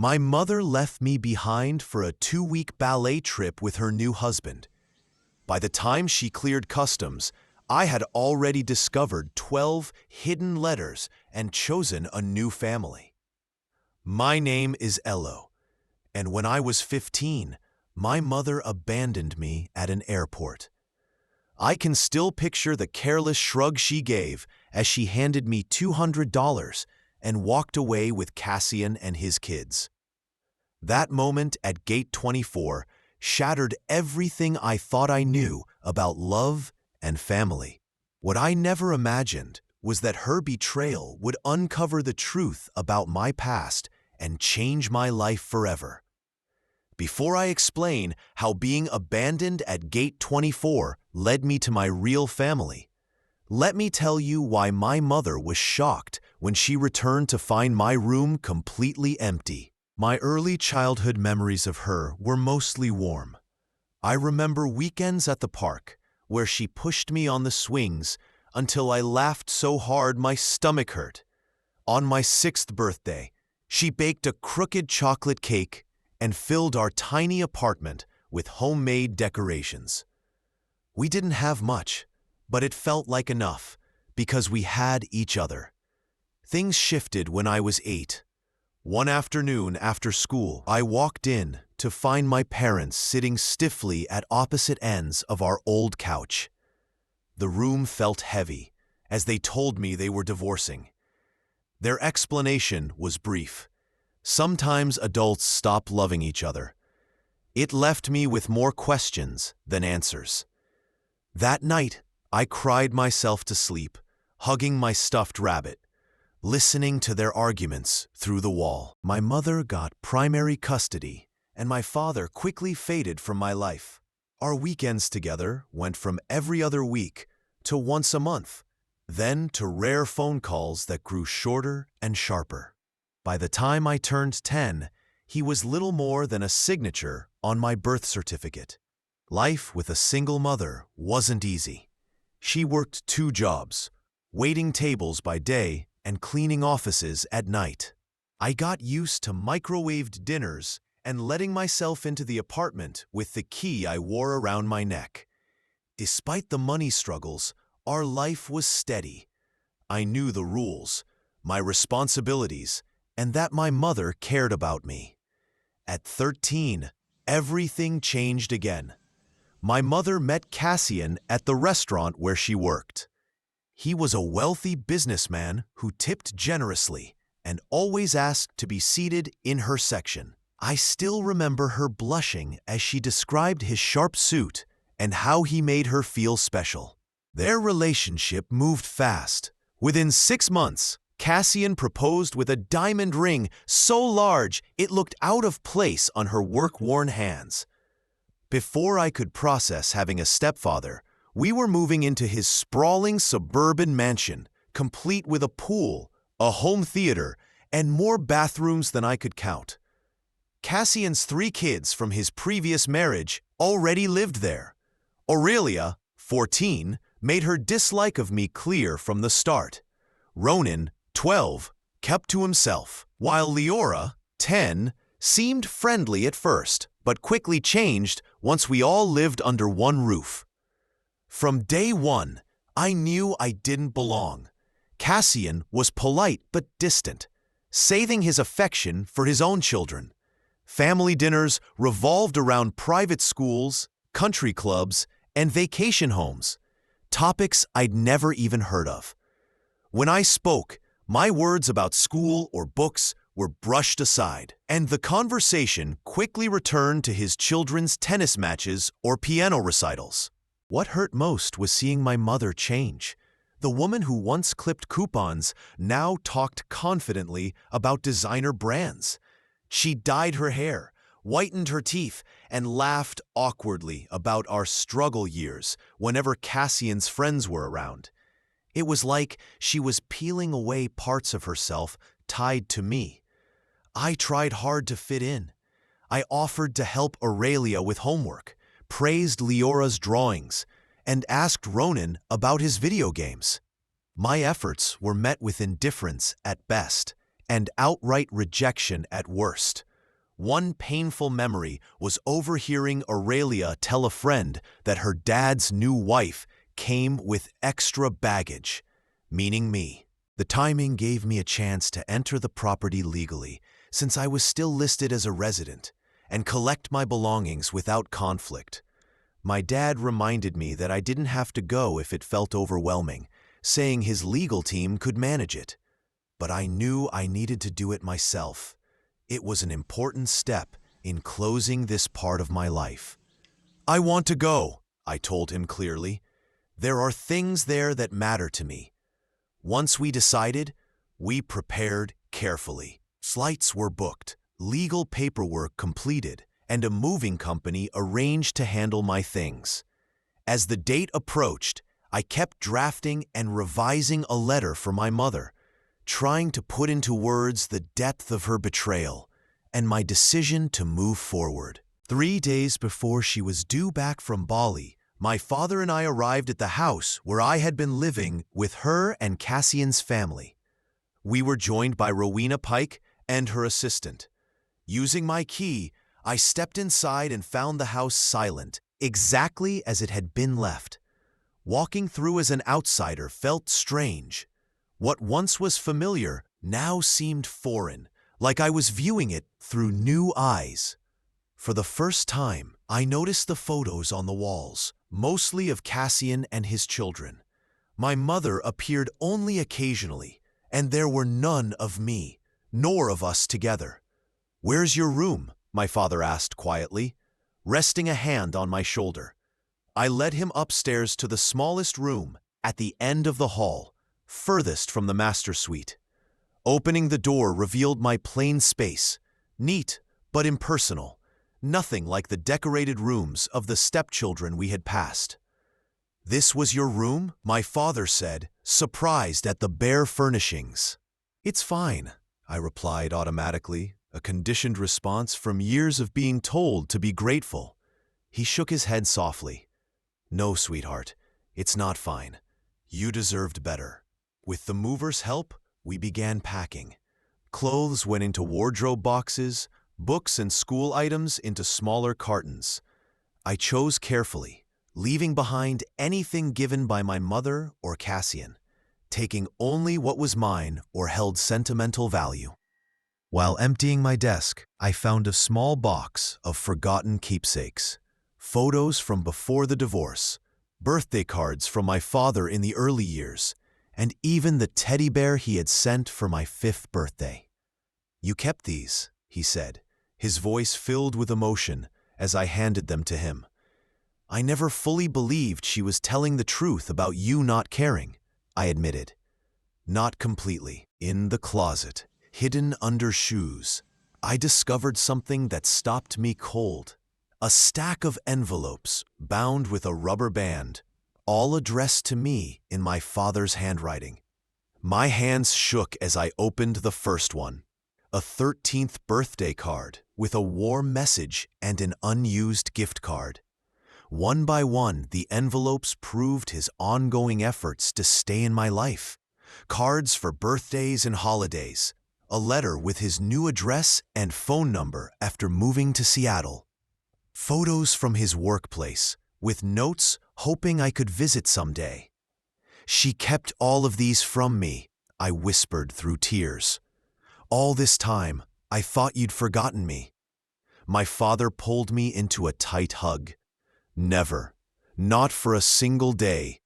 My mother left me behind for a 2-week ballet trip with her new husband. By the time she cleared customs, I had already discovered 12 hidden letters and chosen a new family. My name is Elo, and when I was 15, my mother abandoned me at an airport. I can still picture the careless shrug she gave as she handed me $200 and walked away with Cassian and his kids. That moment at Gate 24 shattered everything I thought I knew about love and family. What I never imagined was that her betrayal would uncover the truth about my past and change my life forever. Before I explain how being abandoned at Gate 24 led me to my real family, let me tell you why my mother was shocked when she returned to find my room completely empty. My early childhood memories of her were mostly warm. I remember weekends at the park, where she pushed me on the swings until I laughed so hard my stomach hurt. On my 6th birthday, she baked a crooked chocolate cake and filled our tiny apartment with homemade decorations. We didn't have much, but it felt like enough because we had each other. Things shifted when I was 8. One afternoon after school, I walked in to find my parents sitting stiffly at opposite ends of our old couch. The room felt heavy as they told me they were divorcing. Their explanation was brief. Sometimes adults stop loving each other. It left me with more questions than answers. That night, I cried myself to sleep, hugging my stuffed rabbit, listening to their arguments through the wall. My mother got primary custody, and my father quickly faded from my life. Our weekends together went from every other week to once a month, then to rare phone calls that grew shorter and sharper. By the time I turned 10, he was little more than a signature on my birth certificate. Life with a single mother wasn't easy. She worked 2 jobs, waiting tables by day and cleaning offices at night. I got used to microwaved dinners and letting myself into the apartment with the key I wore around my neck. Despite the money struggles, our life was steady. I knew the rules, my responsibilities, and that my mother cared about me. At 13, everything changed again. My mother met Cassian at the restaurant where she worked. He was a wealthy businessman who tipped generously and always asked to be seated in her section. I still remember her blushing as she described his sharp suit and how he made her feel special. Their relationship moved fast. Within 6 months, Cassian proposed with a diamond ring so large it looked out of place on her work-worn hands. Before I could process having a stepfather, we were moving into his sprawling suburban mansion, complete with a pool, a home theater, and more bathrooms than I could count. Cassian's 3 kids from his previous marriage already lived there. Aurelia, 14, made her dislike of me clear from the start. Ronan, 12, kept to himself, while Leora, 10, seemed friendly at first, but quickly changed once we all lived under one roof. From day one, I knew I didn't belong. Cassian was polite but distant, saving his affection for his own children. Family dinners revolved around private schools, country clubs, and vacation homes, topics I'd never even heard of. When I spoke, my words about school or books were brushed aside, and the conversation quickly returned to his children's tennis matches or piano recitals. What hurt most was seeing my mother change. The woman who once clipped coupons now talked confidently about designer brands. She dyed her hair, whitened her teeth, and laughed awkwardly about our struggle years whenever Cassian's friends were around. It was like she was peeling away parts of herself tied to me. I tried hard to fit in. I offered to help Aurelia with homework, praised Leora's drawings, and asked Ronan about his video games. My efforts were met with indifference at best and outright rejection at worst. One painful memory was overhearing Aurelia tell a friend that her dad's new wife came with extra baggage, meaning me. The timing gave me a chance to enter the property legally, since I was still listed as a resident, and collect my belongings without conflict. My dad reminded me that I didn't have to go if it felt overwhelming, saying his legal team could manage it. But I knew I needed to do it myself. It was an important step in closing this part of my life. "I want to go," I told him clearly. "There are things there that matter to me." Once we decided, we prepared carefully. Flights were booked, legal paperwork completed, and a moving company arranged to handle my things. As the date approached, I kept drafting and revising a letter for my mother, trying to put into words the depth of her betrayal and my decision to move forward. 3 days before she was due back from Bali, my father and I arrived at the house where I had been living with her and Cassian's family. We were joined by Rowena Pike and her assistant. Using my key, I stepped inside and found the house silent, exactly as it had been left. Walking through as an outsider felt strange. What once was familiar now seemed foreign, like I was viewing it through new eyes. For the first time, I noticed the photos on the walls, mostly of Cassian and his children. My mother appeared only occasionally, and there were none of me, nor of us together. "Where's your room?" my father asked quietly, resting a hand on my shoulder. I led him upstairs to the smallest room at the end of the hall, furthest from the master suite. Opening the door revealed my plain space, neat but impersonal, nothing like the decorated rooms of the stepchildren we had passed. "This was your room?" my father said, surprised at the bare furnishings. "It's fine," I replied automatically, a conditioned response from years of being told to be grateful. He shook his head softly. "No, sweetheart, it's not fine. You deserved better." With the mover's help, we began packing. Clothes went into wardrobe boxes, books and school items into smaller cartons. I chose carefully, leaving behind anything given by my mother or Cassian, taking only what was mine or held sentimental value. While emptying my desk, I found a small box of forgotten keepsakes. Photos from before the divorce, birthday cards from my father in the early years, and even the teddy bear he had sent for my 5th birthday. "You kept these," he said, his voice filled with emotion as I handed them to him. "I never fully believed she was telling the truth about you not caring," I admitted. "Not completely." In the closet, hidden under shoes, I discovered something that stopped me cold. A stack of envelopes bound with a rubber band, all addressed to me in my father's handwriting. My hands shook as I opened the first one. A 13th birthday card with a warm message and an unused gift card. One by one, the envelopes proved his ongoing efforts to stay in my life. Cards for birthdays and holidays. A letter with his new address and phone number after moving to Seattle. Photos from his workplace, with notes hoping I could visit someday. "She kept all of these from me," I whispered through tears. "All this time, I thought you'd forgotten me." My father pulled me into a tight hug. "Never. Not for a single day."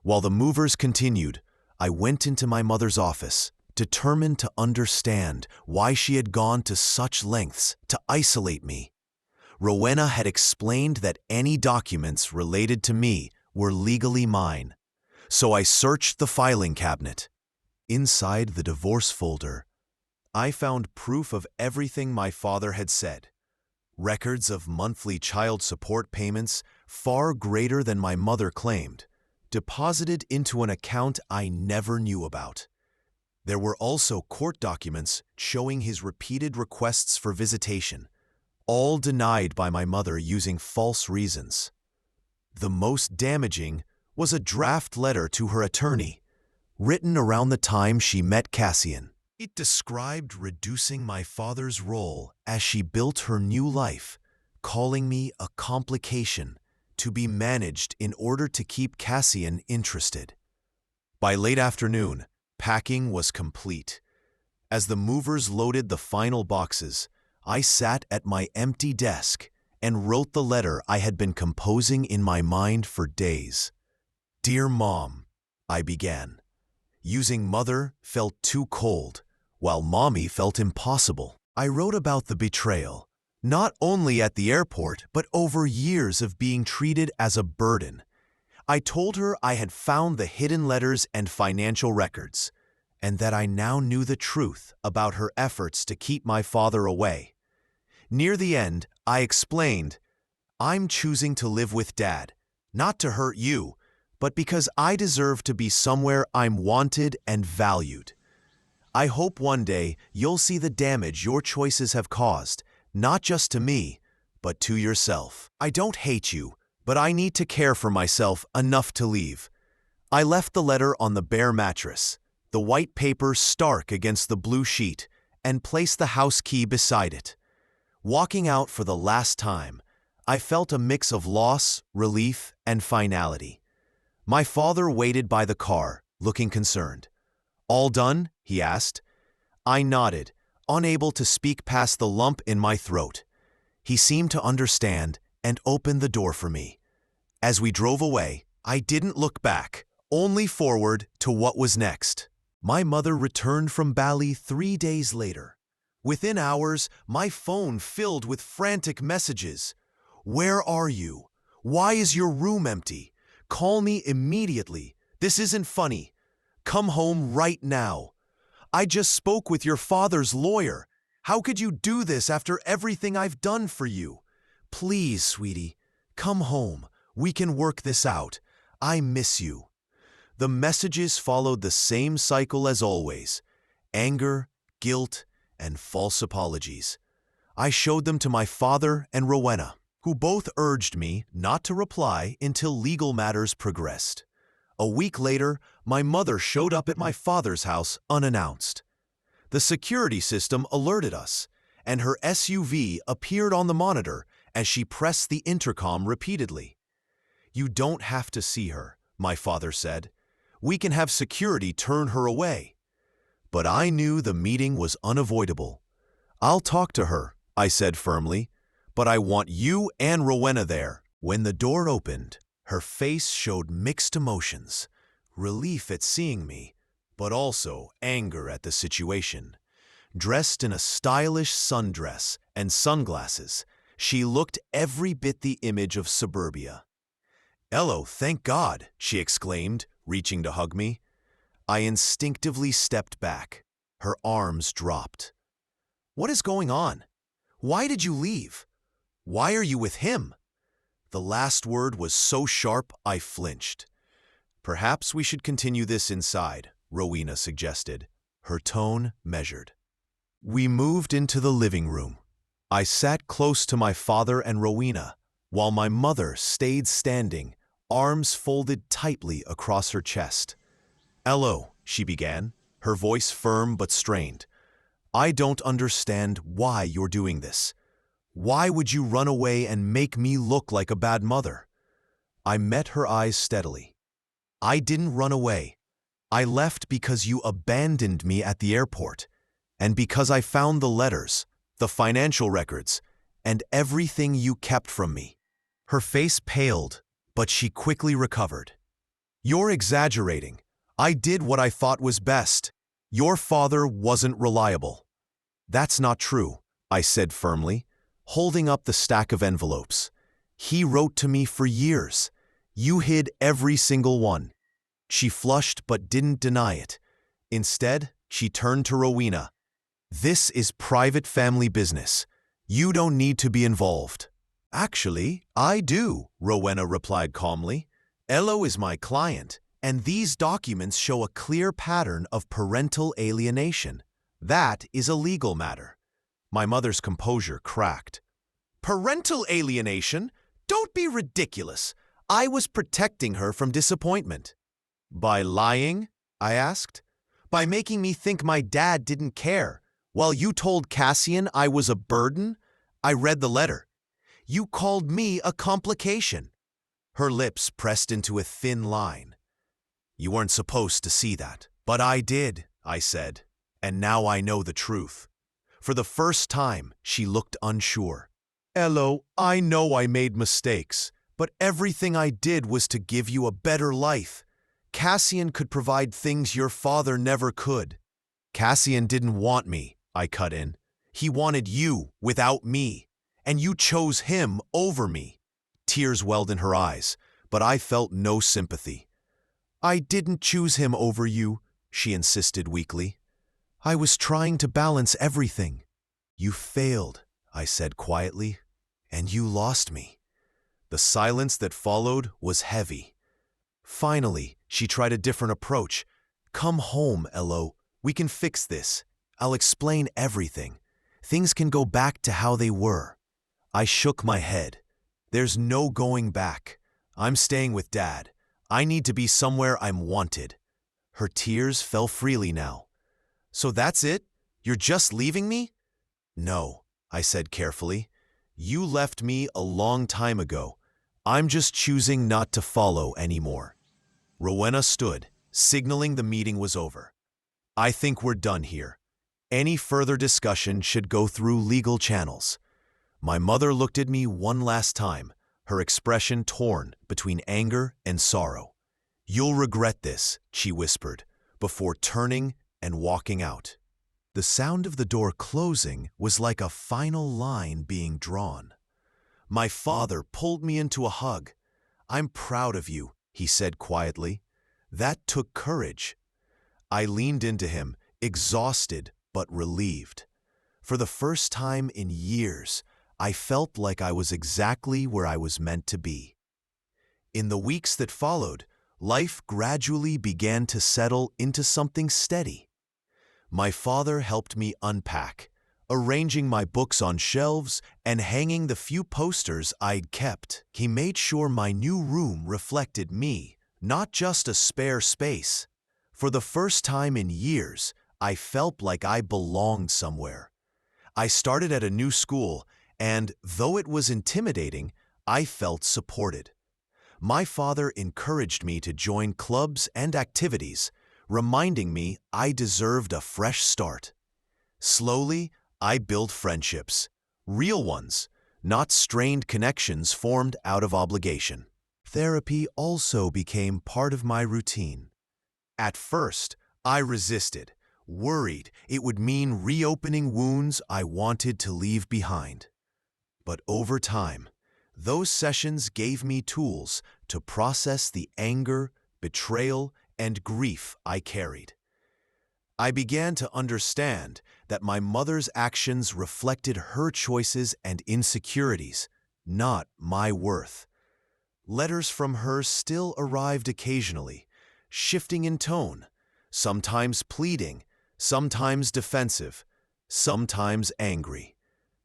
While the movers continued, I went into my mother's office, determined to understand why she had gone to such lengths to isolate me. Rowena had explained that any documents related to me were legally mine, so I searched the filing cabinet. Inside the divorce folder, I found proof of everything my father had said. Records of monthly child support payments far greater than my mother claimed, deposited into an account I never knew about. There were also court documents showing his repeated requests for visitation, all denied by my mother using false reasons. The most damaging was a draft letter to her attorney, written around the time she met Cassian. It described reducing my father's role as she built her new life, calling me a complication to be managed in order to keep Cassian interested. By late afternoon, packing was complete. As the movers loaded the final boxes, I sat at my empty desk and wrote the letter I had been composing in my mind for days. "Dear Mom," I began. Using mother felt too cold, while mommy felt impossible. I wrote about the betrayal, not only at the airport, but over years of being treated as a burden. I told her I had found the hidden letters and financial records, and that I now knew the truth about her efforts to keep my father away. Near the end, I explained, "I'm choosing to live with Dad, not to hurt you, but because I deserve to be somewhere I'm wanted and valued. I hope one day you'll see the damage your choices have caused, not just to me, but to yourself. I don't hate you, but I need to care for myself enough to leave." I left the letter on the bare mattress, the white paper stark against the blue sheet, and placed the house key beside it. Walking out for the last time, I felt a mix of loss, relief, and finality. My father waited by the car, looking concerned. "All done?" he asked. I nodded, unable to speak past the lump in my throat. He seemed to understand and opened the door for me. As we drove away, I didn't look back, only forward to what was next. My mother returned from Bali 3 days later. Within hours, my phone filled with frantic messages. "Where are you? Why is your room empty? Call me immediately. This isn't funny. Come home right now. I just spoke with your father's lawyer. How could you do this after everything I've done for you? Please, sweetie, come home. We can work this out. I miss you." The messages followed the same cycle as always: anger, guilt, and false apologies. I showed them to my father and Rowena, who both urged me not to reply until legal matters progressed. A week later, my mother showed up at my father's house unannounced. The security system alerted us, and her SUV appeared on the monitor as she pressed the intercom repeatedly. "You don't have to see her," my father said. "We can have security turn her away." But I knew the meeting was unavoidable. "I'll talk to her," I said firmly, "but I want you and Rowena there." When the door opened, her face showed mixed emotions, relief at seeing me, but also anger at the situation. Dressed in a stylish sundress and sunglasses, she looked every bit the image of suburbia. "Hello, thank God," she exclaimed, reaching to hug me. I instinctively stepped back. Her arms dropped. "What is going on? Why did you leave? Why are you with him?" The last word was so sharp I flinched. "Perhaps we should continue this inside," Rowena suggested, her tone measured. We moved into the living room. I sat close to my father and Rowena, while my mother stayed standing, arms folded tightly across her chest. "Hello," she began, her voice firm but strained. "I don't understand why you're doing this. Why would you run away and make me look like a bad mother?" I met her eyes steadily. "I didn't run away. I left because you abandoned me at the airport, and because I found the letters, the financial records, and everything you kept from me." Her face paled, but she quickly recovered. "You're exaggerating. I did what I thought was best. Your father wasn't reliable." "That's not true," I said firmly, holding up the stack of envelopes. "He wrote to me for years. You hid every single one." She flushed but didn't deny it. Instead, she turned to Rowena. "This is private family business. You don't need to be involved." "Actually, I do," Rowena replied calmly. "Elo is my client, and these documents show a clear pattern of parental alienation. That is a legal matter." My mother's composure cracked. "Parental alienation? Don't be ridiculous. I was protecting her from disappointment." "By lying?" I asked. by making me think my dad didn't care. While you told Cassian I was a burden, I read the letter. You called me a complication. Her lips pressed into a thin line. You weren't supposed to see that. But I did, I said, and now I know the truth. For the first time, she looked unsure. Elo, I know I made mistakes, but everything I did was to give you a better life. Cassian could provide things your father never could. Cassian didn't want me, I cut in. He wanted you without me, and you chose him over me. Tears welled in her eyes, but I felt no sympathy. I didn't choose him over you, she insisted weakly. I was trying to balance everything. You failed, I said quietly, and you lost me. The silence that followed was heavy. Finally, she tried a different approach. Come home, Elo. We can fix this. I'll explain everything. Things can go back to how they were. I shook my head. There's no going back. I'm staying with Dad. I need to be somewhere I'm wanted. Her tears fell freely now. So that's it? You're just leaving me? No, I said carefully. You left me a long time ago. I'm just choosing not to follow anymore. Rowena stood, signaling the meeting was over. I think we're done here. Any further discussion should go through legal channels. My mother looked at me one last time, her expression torn between anger and sorrow. You'll regret this, she whispered, before turning and walking out. The sound of the door closing was like a final line being drawn. My father pulled me into a hug. I'm proud of you, he said quietly. That took courage. I leaned into him, exhausted but relieved. For the first time in years, I felt like I was exactly where I was meant to be. In the weeks that followed, life gradually began to settle into something steady. My father helped me unpack, arranging my books on shelves and hanging the few posters I'd kept. He made sure my new room reflected me, not just a spare space. For the first time in years, I felt like I belonged somewhere. I started at a new school, and though it was intimidating, I felt supported. My father encouraged me to join clubs and activities, reminding me I deserved a fresh start. Slowly, I built friendships, real ones, not strained connections formed out of obligation. Therapy also became part of my routine. At first, I resisted, worried it would mean reopening wounds I wanted to leave behind. But over time, those sessions gave me tools to process the anger, betrayal, and grief I carried. I began to understand that my mother's actions reflected her choices and insecurities, not my worth. Letters from her still arrived occasionally, shifting in tone, sometimes pleading, sometimes defensive, sometimes angry.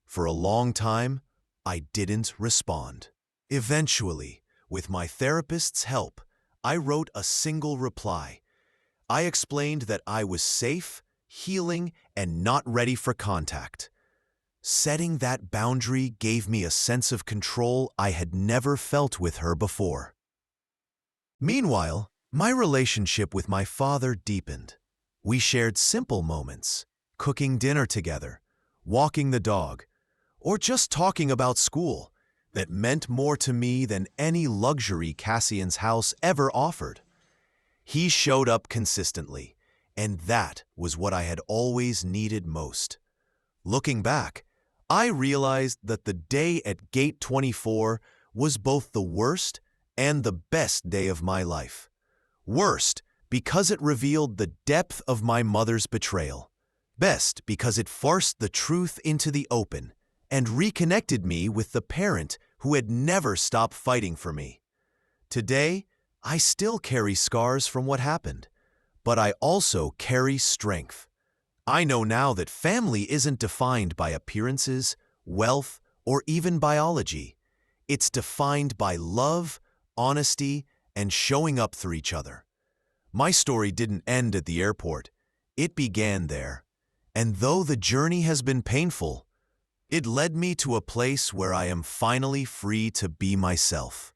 For a long time, I didn't respond. Eventually, with my therapist's help, I wrote a single reply. I explained that I was safe, healing, and not ready for contact. Setting that boundary gave me a sense of control I had never felt with her before. Meanwhile, my relationship with my father deepened. We shared simple moments, cooking dinner together, walking the dog, or just talking about school, that meant more to me than any luxury Cassian's house ever offered. He showed up consistently, and that was what I had always needed most. Looking back, I realized that the day at Gate 24 was both the worst and the best day of my life. Worst, because it revealed the depth of my mother's betrayal. Best, because it forced the truth into the open and reconnected me with the parent who had never stopped fighting for me. Today, I still carry scars from what happened, but I also carry strength. I know now that family isn't defined by appearances, wealth, or even biology. It's defined by love, honesty, and showing up for each other. My story didn't end at the airport. It began there, and though the journey has been painful, it led me to a place where I am finally free to be myself.